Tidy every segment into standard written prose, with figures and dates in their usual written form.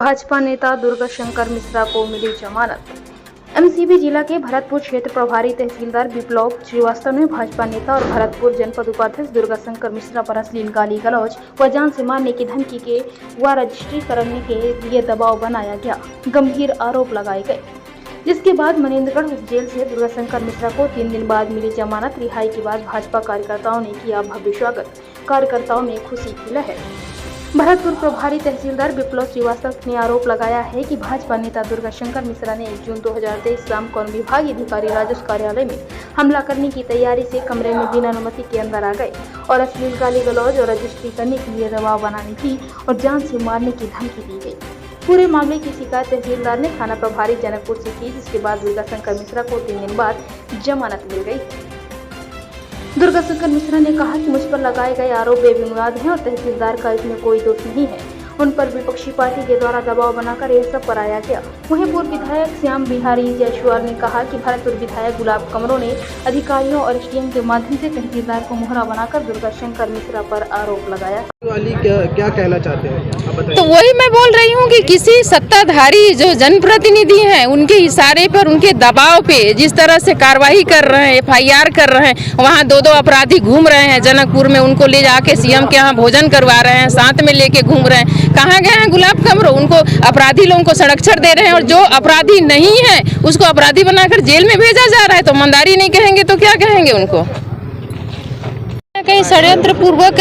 भाजपा नेता दुर्गाशंकर मिश्रा को मिली जमानत। एमसीबी जिला के भरतपुर क्षेत्र प्रभारी तहसीलदार विप्लव श्रीवास्तव ने भाजपा नेता और भरतपुर जनपद उपाध्यक्ष दुर्गाशंकर मिश्रा पर अश्लील गाली गलौज व जान से मारने की धमकी के व रजिस्ट्री करने के लिए दबाव बनाया गया, गंभीर आरोप लगाए गए। जिसके बाद मनेंद्रगढ़ उप जेल से दुर्गाशंकर मिश्रा को 3 दिन बाद मिली जमानत। रिहाई के बाद भाजपा कार्यकर्ताओं ने किया भव्य स्वागत, कार्यकर्ताओं में खुशी की लहर। भरतपुर प्रभारी तहसीलदार विप्लव श्रीवास्तव ने आरोप लगाया है कि भाजपा नेता दुर्गाशंकर मिश्रा ने 1 जून 2023 शाम को विभागीय अधिकारी राजस्व कार्यालय में हमला करने की तैयारी से कमरे में बिना अनुमति के अंदर आ गए और अश्लील गाली गलौज और रजिस्ट्री करने के लिए दबाव बनानी थी और जान से मारने की धमकी दी गई। पूरे मामले की शिकायत तहसीलदार ने थाना प्रभारी जनकपुर से की, जिसके बाद दुर्गाशंकर मिश्रा को 3 दिन बाद जमानत मिल गई। दुर्गाशंकर मिश्रा ने कहा कि मुझ पर लगाए गए आरोप बेबुनियाद हैं और तहसीलदार का इसमें कोई दोष नहीं है। उन पर विपक्षी पार्टी के द्वारा दबाव बनाकर यह सब कराया गया। वहीं पूर्व विधायक श्याम बिहारी जयसवाल ने कहा कि भरतपुर विधायक गुलाब कमरों ने अधिकारियों और एसडीएम के माध्यम से तहसीलदार को मोहरा बनाकर दुर्गाशंकर मिश्रा पर आरोप लगाया। क्या कहना चाहते हैं? तो वही मैं बोल रही हूँ कि किसी सत्ताधारी जो जनप्रतिनिधि हैं उनके इशारे पर, उनके दबाव पे जिस तरह से कार्रवाई कर रहे हैं, एफआईआर कर रहे हैं, वहाँ 2 अपराधी घूम रहे हैं जनकपुर में, उनको ले जाके सीएम के यहाँ भोजन करवा रहे हैं, साथ में लेके घूम रहे हैं। कहाँ गए हैं गुलाब कमरो? उनको अपराधी लोगों को संरक्षण दे रहे हैं और जो अपराधी नहीं है उसको अपराधी बनाकर जेल में भेजा जा रहा है। तो ईमानदारी नहीं कहेंगे तो क्या कहेंगे उनको? कहीं षड्यंत्र पूर्वक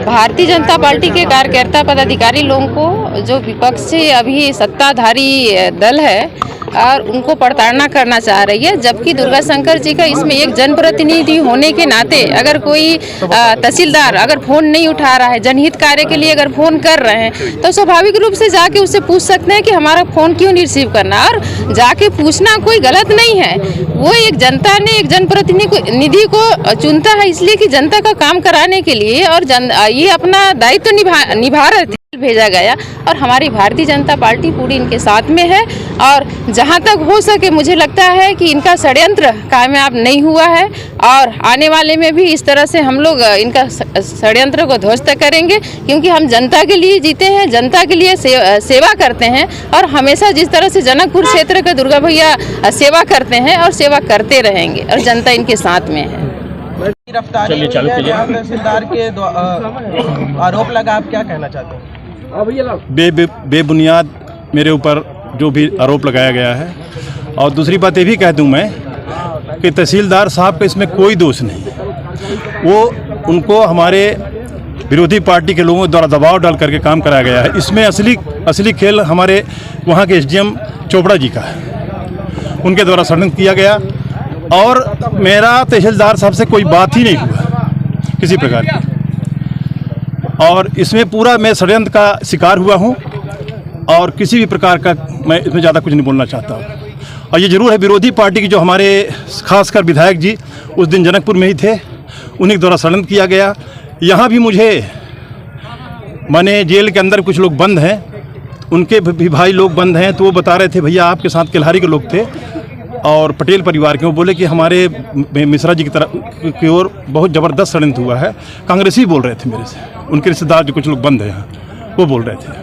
भारतीय जनता पार्टी के कार्यकर्ता पदाधिकारी लोगों को, जो विपक्षी अभी सत्ताधारी दल है और उनको प्रताड़ना करना चाह रही है, जबकि दुर्गाशंकर जी का इसमें एक जनप्रतिनिधि होने के नाते अगर कोई तहसीलदार अगर फोन नहीं उठा रहा है, जनहित कार्य के लिए अगर फोन कर रहे हैं, तो स्वाभाविक रूप से जाके उससे पूछ सकते हैं कि हमारा फोन क्यों नहीं रिसीव करना। और जाके पूछना कोई गलत नहीं है। वो एक जनता ने एक जनप्रतिनिधि को चुनता है इसलिए कि जनता का काम कराने के लिए, और ये अपना दायित्व निभा रहे थे, भेजा गया। और हमारी भारतीय जनता पार्टी पूरी इनके साथ में है और जहां तक हो सके मुझे लगता है कि इनका षड्यंत्र कामयाब नहीं हुआ है और आने वाले में भी इस तरह से हम लोग इनका षड्यंत्र को ध्वस्त करेंगे, क्योंकि हम जनता के लिए जीते हैं, जनता के लिए सेवा करते हैं और हमेशा जिस तरह से जनकपुर क्षेत्र के दुर्गा भैया सेवा करते हैं और सेवा करते रहेंगे और जनता इनके साथ में है। गिरफ्तारी तहसीलदार के आरोप लगा, आप क्या कहना चाहते हैं? बेबुनियाद मेरे ऊपर जो भी आरोप लगाया गया है। और दूसरी बात ये भी कह दूं मैं कि तहसीलदार साहब का इसमें कोई दोष नहीं। वो उनको हमारे विरोधी पार्टी के लोगों द्वारा दबाव डाल करके काम कराया गया है। इसमें असली खेल हमारे वहाँ के एसडीएम चोपड़ा जी का है, उनके द्वारा षड्यंत्र किया गया और मेरा तहसीलदार साहब से कोई बात ही नहीं हुआ किसी प्रकार की। और इसमें पूरा मैं षड्यंत्र का शिकार हुआ हूं और किसी भी प्रकार का मैं इसमें ज़्यादा कुछ नहीं बोलना चाहता हूं। और ये ज़रूर है, विरोधी पार्टी की जो हमारे खासकर विधायक जी उस दिन जनकपुर में ही थे, उन्हीं के द्वारा षड्यंत्र किया गया। यहाँ भी मुझे माने जेल के अंदर कुछ लोग बंद हैं, उनके भी भाई लोग बंद हैं, तो वो बता रहे थे भैया आपके साथ किल्हारी के लोग थे और पटेल परिवार के। वो बोले कि हमारे मिश्रा जी की तरफ की ओर बहुत ज़बरदस्त षड्यंत्र हुआ है। कांग्रेसी बोल रहे थे मेरे से, उनके रिश्तेदार जो कुछ लोग बंद हैं यहाँ, वो बोल रहे थे।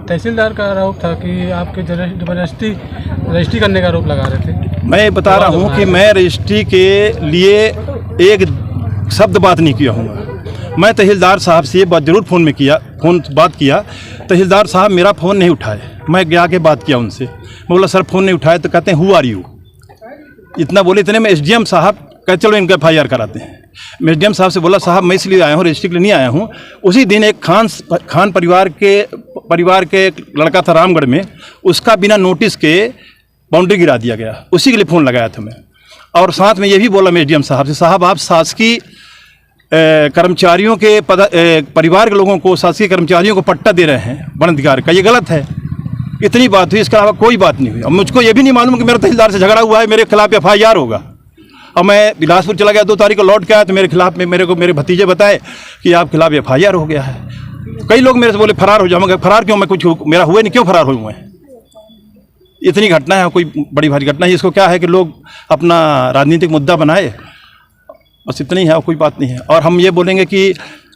तहसीलदार का आरोप था कि आपके रजिस्ट्री करने का आरोप लगा रहे थे। मैं बता रहा हूँ कि मैं रजिस्ट्री के लिए एक शब्द बात नहीं किया हूँ। मैं तहसीलदार साहब से ये बात जरूर बात किया। तहसीलदार साहब मेरा फ़ोन नहीं उठाए, मैं गया के बात किया उनसे, मैं बोला सर फ़ोन नहीं उठाए, तो कहते हैं हु आर यू, इतना बोले। इतने में एसडीएम साहब कहते चलो इनका एफआईआर कराते हैं। मैं एसडीएम साहब से बोला साहब मैं इसलिए आया हूँ, रजिस्ट्री के लिए नहीं आया हूँ। उसी दिन एक खान परिवार के लड़का था रामगढ़ में, उसका बिना नोटिस के बाउंड्री गिरा दिया गया, उसी के लिए फ़ोन लगाया था मैं। और साथ में ये भी बोला मैं एसडीएम साहब से, साहब आप शासकीय कर्मचारियों के परिवार के लोगों को, शासकीय कर्मचारियों को पट्टा दे रहे हैं वन अधिकार का, ये गलत है। इतनी बात हुई, इसके अलावा कोई बात नहीं हुई। अब मुझको ये भी नहीं मालूम कि मेरा तहसीलदार से झगड़ा हुआ है, मेरे खिलाफ एफआईआर होगा। अब मैं बिलासपुर चला गया, 2 तारीख को लौट के आया तो मेरे खिलाफ में मेरे भतीजे बताए कि आप खिलाफ एफआईआर हो गया है। कई लोग मेरे से बोले फरार हो जाओ, मगर फरार क्यों, मैं कुछ मेरा हुए नहीं, क्यों फरार हुए मैं? इतनी घटना है, कोई बड़ी भारी घटना है। इसको क्या है कि लोग अपना राजनीतिक मुद्दा बनाए, बस इतनी है, कोई बात नहीं है। और हम ये बोलेंगे कि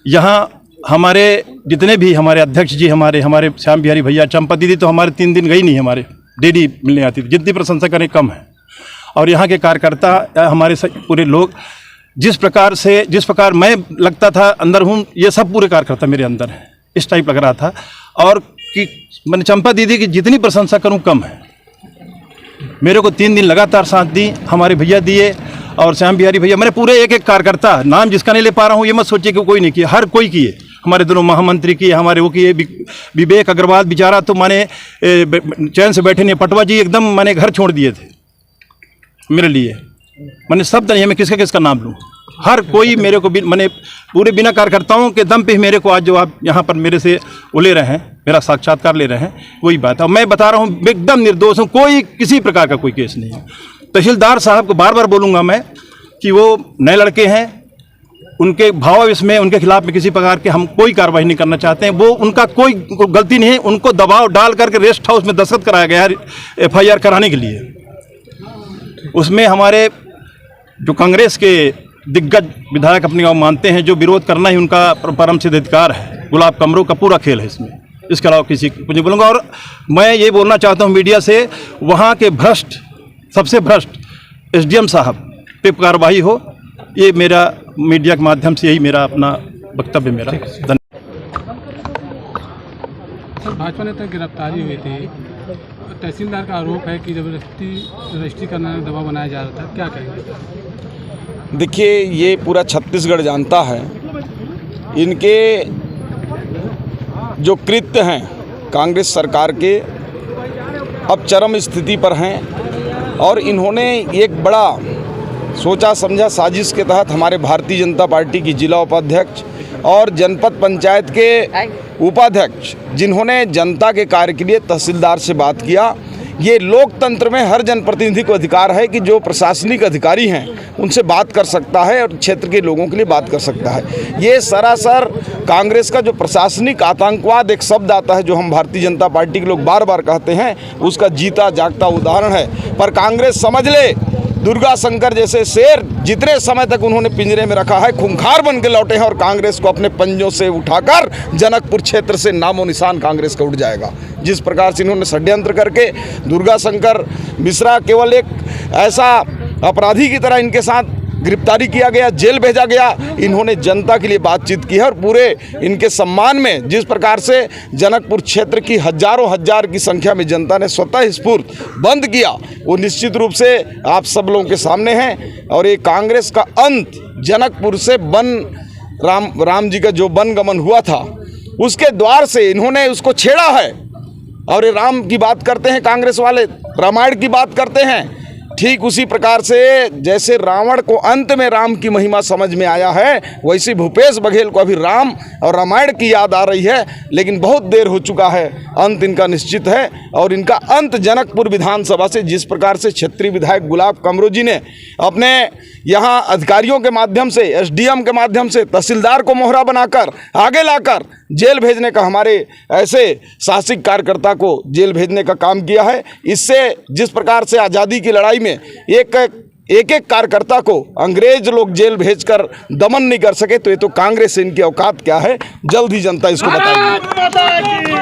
यहाँ हमारे जितने भी हमारे अध्यक्ष जी, हमारे श्याम बिहारी भैया, चंपा दीदी तो हमारे 3 दिन गई नहीं, हमारे डेली मिलने आती थी। जितनी प्रशंसा करें कम है। और यहाँ के कार्यकर्ता हमारे पूरे लोग जिस प्रकार मैं लगता था अंदर हूँ, ये सब पूरे कार्यकर्ता मेरे अंदर हैं, इस टाइप लग रहा था। और कि मैंने चंपा दीदी की जितनी प्रशंसा करूँ कम है। मेरे को 3 दिन लगातार साथ दी, हमारे भैया दिए और श्याम बिहारी भैया, मैंने पूरे एक कार्यकर्ता, नाम जिसका नहीं ले पा रहा हूँ ये मत सोचिए कि कोई नहीं किया, हर कोई किए। हमारे दोनों महामंत्री किए, हमारे वो किए, विवेक अग्रवाल बेचारा तो माने चैन से बैठे नहीं, पटवा जी एकदम मैंने घर छोड़ दिए थे मेरे लिए। मैंने शब्द नहीं है मैं किसका नाम लूँ, हर कोई मेरे को मैंने पूरे बिना कार्यकर्ताओं के दम पे मेरे को आज जो आप यहाँ पर मेरे से वो ले रहे हैं, मेरा साक्षात्कार ले रहे हैं, वही बात है। मैं बता रहा हूँ एकदम निर्दोष हूँ, कोई किसी प्रकार का कोई केस नहीं है। तहसीलदार साहब को बार बार बोलूँगा मैं कि वो नए लड़के हैं, उनके भावावेश में उनके खिलाफ में किसी प्रकार के हम कोई कार्रवाई नहीं करना चाहते हैं। वो उनका कोई गलती नहीं है, उनको दबाव डाल करके रेस्ट हाउस में दस्तखत कराया गया है FIR कराने के लिए। उसमें हमारे जो कांग्रेस के दिग्गज विधायक अपनी गाँव मानते हैं, जो विरोध करना ही उनका परम सिद्ध अधिकार है। गुलाब कमरों का पूरा खेल है इसमें, इसके अलावा किसी कुछ नहीं बोलूँगा। और मैं ये बोलना चाहता हूँ मीडिया से, वहाँ के भ्रष्ट, सबसे भ्रष्ट SDM साहब पे कार्रवाई हो, ये मेरा मीडिया के माध्यम से यही मेरा अपना वक्तव्य मेरा। धन्यवाद। भाजपा नेता की गिरफ्तारी हुई थी, तहसीलदार का आरोप है कि जबरदस्ती रजिस्ट्री करने का दबाव बनाया जा रहा था, क्या कहेंगे? देखिए, ये पूरा छत्तीसगढ़ जानता है इनके जो कृत्य हैं कांग्रेस सरकार के अब चरम स्थिति पर हैं। और इन्होंने एक बड़ा सोचा समझा साजिश के तहत हमारे भारतीय जनता पार्टी की जिला उपाध्यक्ष और जनपद पंचायत के उपाध्यक्ष, जिन्होंने जनता के कार्य के लिए तहसीलदार से बात किया। ये लोकतंत्र में हर जनप्रतिनिधि को अधिकार है कि जो प्रशासनिक अधिकारी हैं उनसे बात कर सकता है और क्षेत्र के लोगों के लिए बात कर सकता है। ये सरासर कांग्रेस का जो प्रशासनिक आतंकवाद एक शब्द आता है, जो हम भारतीय जनता पार्टी के लोग बार बार कहते हैं, उसका जीता जागता उदाहरण है। पर कांग्रेस समझ ले, दुर्गा शंकर जैसे शेर जितने समय तक उन्होंने पिंजरे में रखा है, खूंखार बन के लौटे हैं और कांग्रेस को अपने पंजों से उठाकर जनकपुर क्षेत्र से नामो निशान कांग्रेस का उठ जाएगा। जिस प्रकार से इन्होंने षड्यंत्र करके दुर्गा शंकर मिश्रा केवल एक ऐसा अपराधी की तरह इनके साथ गिरफ्तारी किया गया, जेल भेजा गया। इन्होंने जनता के लिए बातचीत की है और पूरे इनके सम्मान में जिस प्रकार से जनकपुर क्षेत्र की हजारों हजार की संख्या में जनता ने स्वतः स्फूर्त बंद किया, वो निश्चित रूप से आप सब लोगों के सामने है। और ये कांग्रेस का अंत जनकपुर से राम जी का जो वनगमन हुआ था उसके द्वार से इन्होंने उसको छेड़ा है। और ये राम की बात करते हैं कांग्रेस वाले, रामायण की बात करते हैं। ठीक उसी प्रकार से जैसे रावण को अंत में राम की महिमा समझ में आया है, वैसे भूपेश बघेल को अभी राम और रामायण की याद आ रही है, लेकिन बहुत देर हो चुका है, अंत इनका निश्चित है। और इनका अंत जनकपुर विधानसभा से जिस प्रकार से क्षेत्रीय विधायक गुलाब कमरो जी ने अपने यहाँ अधिकारियों के माध्यम से, SDM के माध्यम से तहसीलदार को मोहरा बनाकर आगे लाकर जेल भेजने का, हमारे ऐसे साहसिक कार्यकर्ता को जेल भेजने का काम किया है, इससे जिस प्रकार से आज़ादी की लड़ाई में एक एक कार्यकर्ता को अंग्रेज लोग जेल भेजकर दमन नहीं कर सके, तो ये तो कांग्रेस से इनकी औकात क्या है, जल्द ही जनता इसको बताएगी।